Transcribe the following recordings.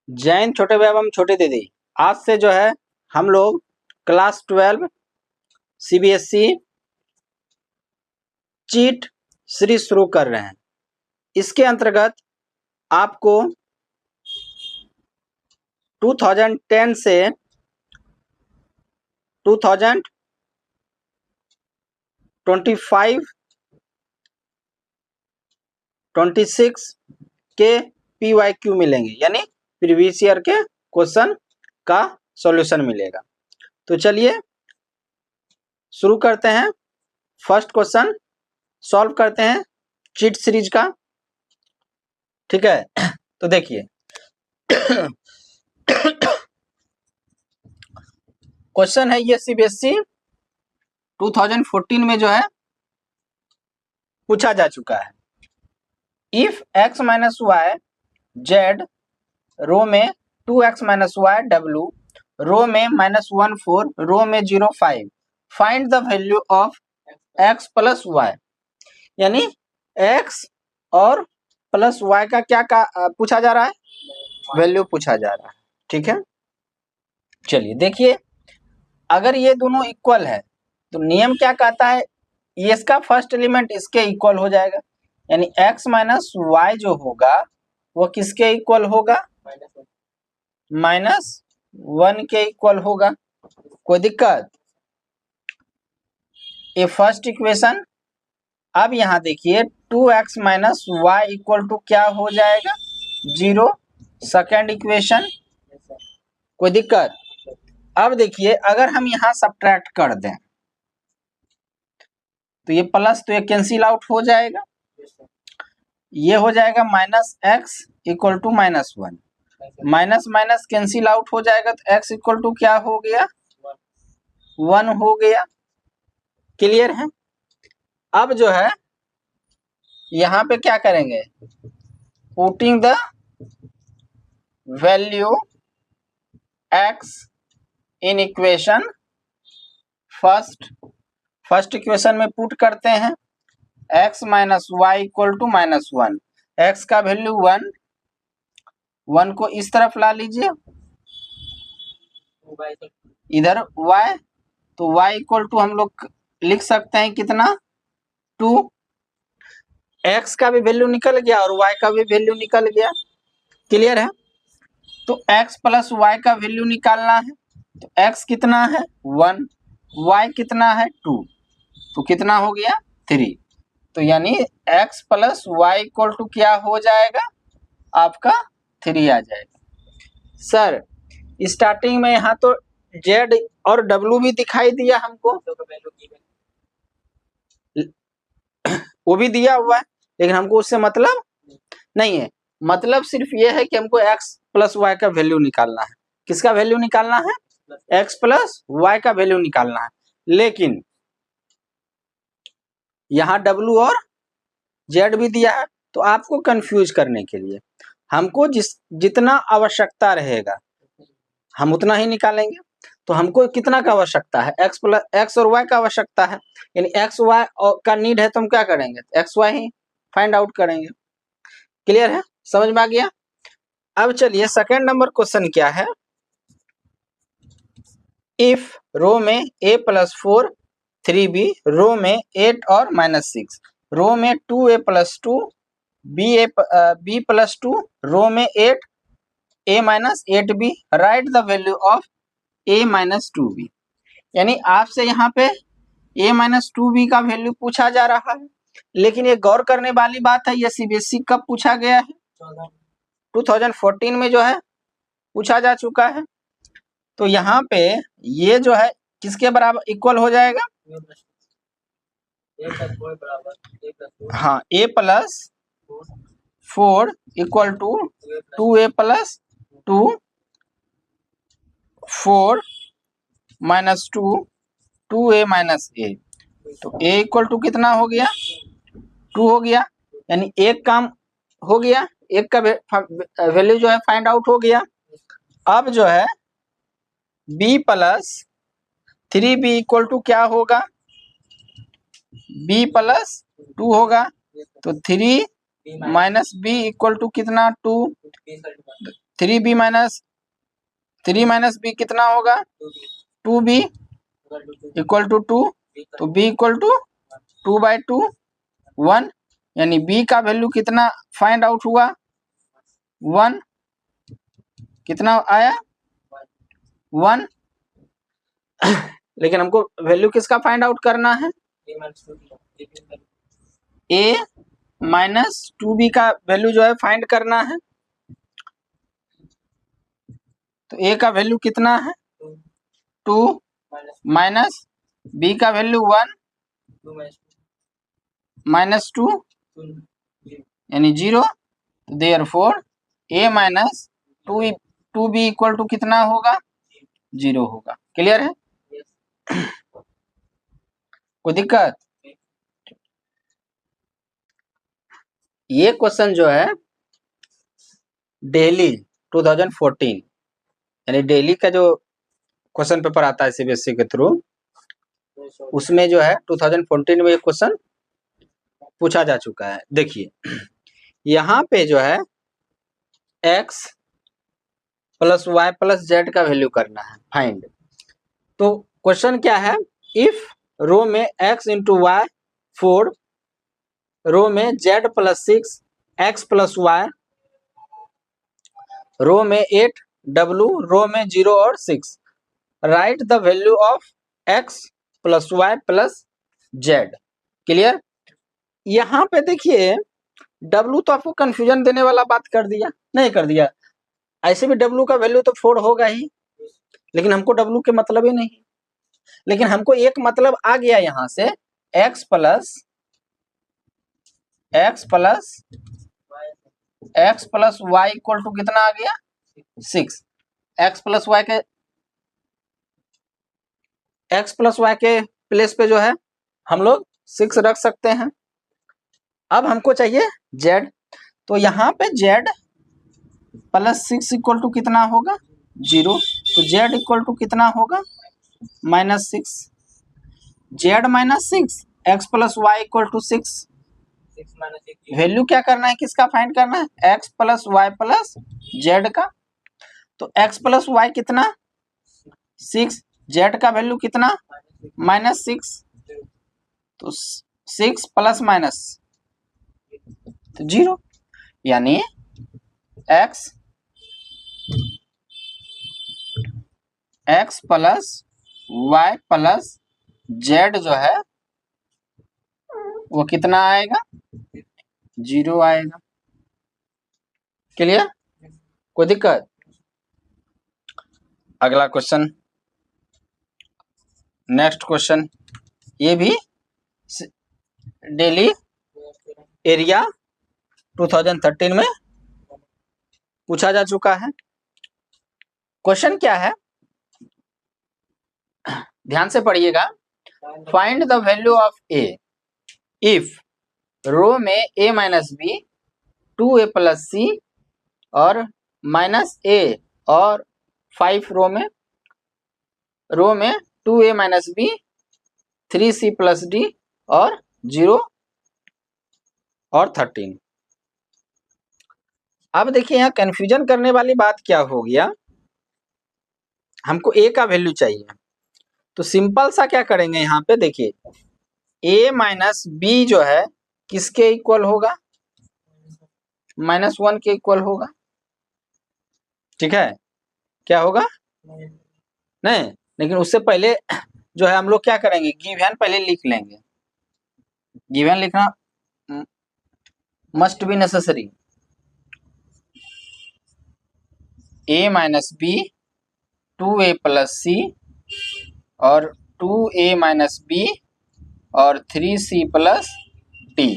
जैन छोटे भाई एवं छोटी दीदी, आज से जो है हम लोग क्लास 12 सीबीएसई चीट सीरीज शुरू कर रहे हैं। इसके अंतर्गत आपको 2010 से 2025, 26 के PYQ मिलेंगे, यानी प्रीवियस ईयर के क्वेश्चन का सॉल्यूशन मिलेगा। तो चलिए शुरू करते हैं। फर्स्ट क्वेश्चन सॉल्व करते हैं चीट सीरीज का, ठीक है। तो देखिए क्वेश्चन है ये सीबीएसई 2014 में जो है पूछा जा चुका है। If x minus Y Z row में 2x माइनस वाई डब्ल्यू रो में -14 रो में 0.5 find the value of x plus y, यानी x और प्लस y का क्या पूछा जा रहा है, वैल्यू पूछा जा रहा है, ठीक है। चलिए देखिए, अगर ये दोनों इक्वल है तो नियम क्या कहता है, ये इसका फर्स्ट एलिमेंट इसके इक्वल हो जाएगा, यानी x माइनस वाई जो होगा वो किसके इक्वल होगा, -1 के इक्वल होगा। कोई दिक्कत? ये फर्स्ट इक्वेशन। अब यहाँ देखिए 2x minus y equal to क्या हो जाएगा, 0। Second equation. कोई दिक्कत? अब देखिए अगर हम यहाँ सब्ट्रैक्ट कर दें तो ये प्लस तो ये कैंसिल आउट हो जाएगा, ये हो जाएगा -x equal to -1, minus minus cancel out हो जाएगा तो x इक्वल टू क्या हो गया, 1 हो गया। क्लियर है? अब जो है यहाँ पे क्या करेंगे, putting the value x in equation first equation में पुट करते हैं, x minus y equal to -1, x का वैल्यू 1 को इस तरफ ला लीजिए, इधर y, तो y इक्वल टू हम लोग लिख सकते हैं कितना, 2। x का भी वैल्यू निकल गया और y का भी वैल्यू निकल गया। क्लियर है? तो x प्लस y का वैल्यू निकालना है, तो x कितना है 1, y कितना है 2, तो कितना हो गया 3। तो यानी x plus y equal to क्या हो जाएगा, आपका 3 आ जाएगा। सर स्टार्टिंग में यहाँ तो z और w भी दिखाई दिया हमको, वो भी दिया हुआ है, लेकिन हमको उससे मतलब नहीं है। मतलब सिर्फ ये है कि हमको x प्लस वाई का वैल्यू निकालना है। किसका वैल्यू निकालना है, x प्लस वाई का वैल्यू निकालना है। लेकिन यहाँ w और z भी दिया है, तो आपको कंफ्यूज करने के लिए हमको जितना आवश्यकता रहेगा हम उतना ही निकालेंगे। तो हमको कितना का आवश्यकता है, x और y का आवश्यकता है, यानी x y का नीड है, तो हम क्या करेंगे, x y ही फाइंड आउट करेंगे। क्लियर है? समझ में आ गया? अब चलिए सेकेंड नंबर क्वेश्चन क्या है, इफ रो में a प्लस 4 3b रो में 8 और -6 रो में 2a प्लस 2 b प्लस 2 रो में 8 a minus 8b right the value of a minus 2b, यानी आपसे यहाँ पे a माइनस 2b का वैल्यू पूछा जा रहा है। लेकिन ये गौर करने वाली बात है, ये सीबीएसई कब पूछा गया है, 2014 में जो है पूछा जा चुका है। तो यहाँ पे ये जो है किसके बराबर इक्वल हो जाएगा, हाँ a plus 4 equal to 2a plus 2 4 minus 2 2a minus a, तो a इक्वल टू कितना हो गया, 2 हो गया, यानी एक काम हो गया, एक का वैल्यू जो है फाइंड आउट हो गया। अब जो है b plus 3b equal to क्या होगा, b प्लस 2 होगा, तो 3 माइनस b इक्वल टू कितना 2, 3b माइनस 3 माइनस बी कितना होगा? 2b इक्वल टू 2, तो b इक्वल टू 2/2 1, यानी b का वैल्यू कितना फाइंड आउट हुआ? 1। कितना आया? 1। लेकिन हमको वैल्यू किसका फाइंड आउट करना है? a माइनस 2b का वैल्यू जो है फाइंड करना है। तो a का वैल्यू कितना है? 2 माइनस b का वैल्यू 1 माइनस 2 यानी 0। Therefore a minus 2b equal to कितना होगा? 0 होगा। क्लियर है? कोई दिक्कत? ये क्वेश्चन जो है दिल्ली 2014 यानी दिल्ली का जो क्वेश्चन पेपर आता है सीबीएसई के थ्रू, उसमें जो है 2014 में ये क्वेश्चन पूछा जा चुका है। देखिए यहाँ पे जो है x plus Y plus z का वैल्यू करना है फाइंड। तो क्वेश्चन क्या है? इफ रो में x इंटू वाई 4, रो में z plus 6, x plus Y, row में 8, w, रो में 0 और 6, right the value of x plus Y plus Z. Clear? यहाँ पे देखिए w तो आपको कंफ्यूजन देने वाला बात कर दिया, नहीं कर दिया? ऐसे भी w का वैल्यू तो 4 होगा ही, लेकिन हमको w के मतलब ही नहीं। लेकिन हमको एक मतलब आ गया यहाँ से, x plus y equal to कितना आ गया? 6। x प्लस वाई के प्लेस पे जो है हम लोग 6 रख सकते हैं। अब हमको चाहिए z, तो यहाँ पे z प्लस 6 इक्वल टू कितना होगा? 0। तो z इक्वल टू कितना होगा? -6। z minus 6, x plus y equal to 6। Value क्या करना है? किसका फाइंड करना है? x plus Y plus z का। तो x प्लस वाई कितना? 6। z का वैल्यू कितना? -6। तो 6 प्लस माइनस तो 0, यानी x plus Y plus z जो है वो कितना आएगा? 0 आएगा। क्लियर? कोई दिक्कत? अगला क्वेश्चन, नेक्स्ट क्वेश्चन, ये भी दिल्ली एरिया 2013 में पूछा जा चुका है। क्वेश्चन क्या है? ध्यान से पढ़िएगा। Find the value of a if row में a minus B, 2a plus C और माइनस a और 5 रो में 2a minus b, 3c plus d और 0 और 13। अब देखिए यहाँ कंफ्यूजन करने वाली बात क्या हो गया, हमको a का वैल्यू चाहिए। तो सिंपल सा क्या करेंगे, यहाँ पे देखिए a माइनस बी जो है किसके इक्वल होगा? -1 के इक्वल होगा। ठीक है? क्या होगा? नहीं, लेकिन उससे पहले जो है हम लोग क्या करेंगे, गिवन पहले लिख लेंगे। गिवन लिखना must be necessary. a minus B, 2a plus C और 2a माइनस बी और 3c प्लस डी,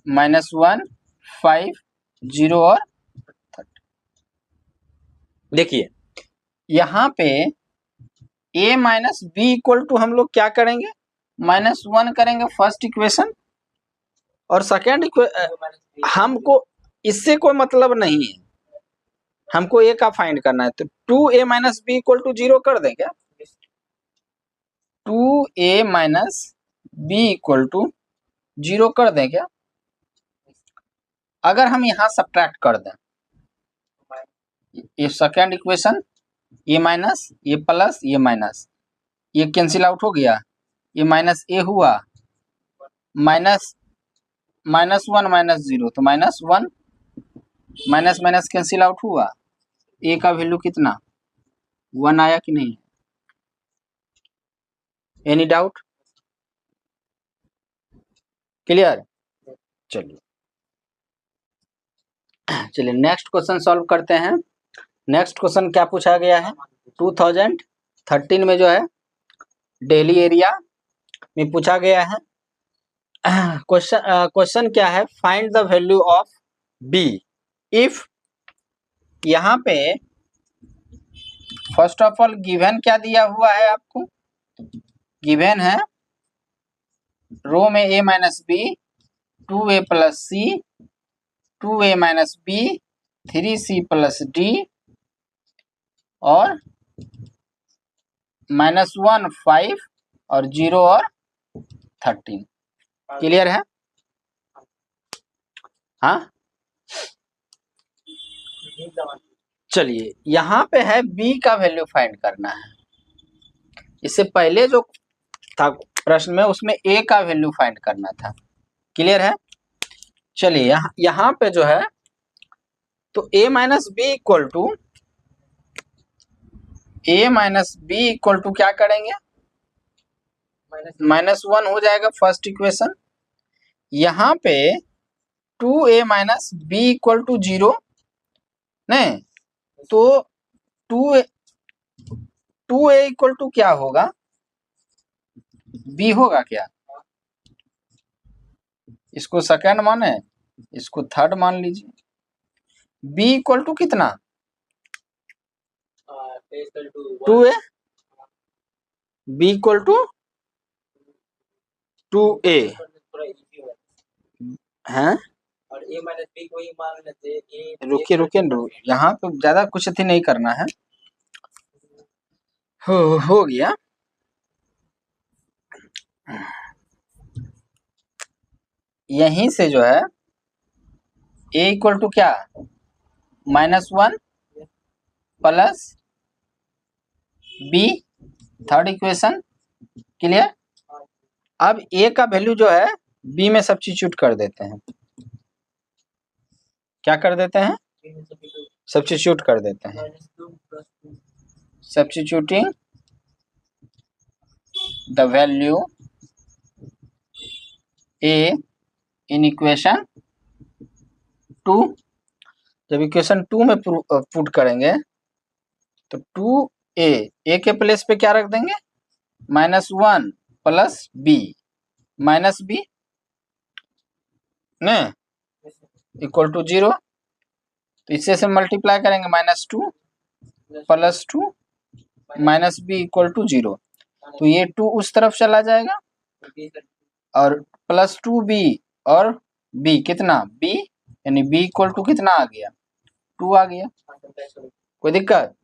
-1, 5, 0 और 30। देखिए यहाँ पे a minus b equal to हम लोग क्या करेंगे? -1 करेंगे फर्स्ट इक्वेशन, और सेकेंड हमको इससे कोई मतलब नहीं है, हमको a का फाइंड करना है। तो 2a minus b equal to 0 कर दें क्या? 2a minus b equal to 0 कर दें क्या? अगर हम यहाँ सब्ट्रैक्ट कर दें, ये सेकेंड इक्वेशन, ये माइनस, ये प्लस, ये माइनस, ये कैंसिल आउट हो गया, ये माइनस ए हुआ, minus minus one minus zero, तो minus one, minus minus cancel out हुआ, ए का वैल्यू कितना, वन आया कि नहीं? Any doubt? क्लियर? चलिए चलिए नेक्स्ट क्वेश्चन सॉल्व करते हैं। नेक्स्ट क्वेश्चन क्या पूछा गया है, 2013 में जो है दिल्ली एरिया में पूछा गया है। क्वेश्चन क्या है, find the value of b if, यहाँ पे फर्स्ट ऑफ ऑल गिवन क्या दिया हुआ है आपको, गिवन है रो में a minus B, 2a plus c, 2a minus b, 3c plus d और -1 5 और 0 और 13। क्लियर है? हाँ चलिए यहाँ पे है b का वैल्यू फाइंड करना है। इससे पहले जो था प्रश्न में उसमें a का वैल्यू फाइंड करना था। क्लियर है? चलिए यहाँ पे जो है तो a minus b equal to, a minus b equal to क्या करेंगे, -1 हो जाएगा फर्स्ट इक्वेशन। यहाँ पे 2a minus b equal to 0 नहीं, तो 2a इक्वल टू क्या होगा, b होगा क्या, इसको सेकंड माने, इसको थर्ड मान लीजिए। b इक्वल टू कितना, 2a, b equal to 2a हैं, और a माइनस बी को ही मान लेते। रुकिए यहाँ तो ज्यादा कुछ अथी नहीं करना है, हो गया। यहीं से जो है a इक्वल टू क्या, -1 plus b, third equation. Clear? अब a का वैल्यू जो है b में सब्स्टिट्यूट कर देते हैं। क्या कर देते हैं, सब्स्टिट्यूट कर देते हैं। Substituting the value a in equation 2, जब इक्वेशन 2 में पुट करेंगे तो 2a के प्लेस पे क्या रख देंगे, -1 प्लस b माइनस बी ने इक्वल टू 0, तो इससे से मल्टीप्लाई करेंगे, -2 plus 2 minus b equal to 0, तो ये 2 उस तरफ चला जाएगा और +2b और b कितना, b यानी b इक्वल टू कितना आ गया, 2 आ गया। कोई दिक्कत?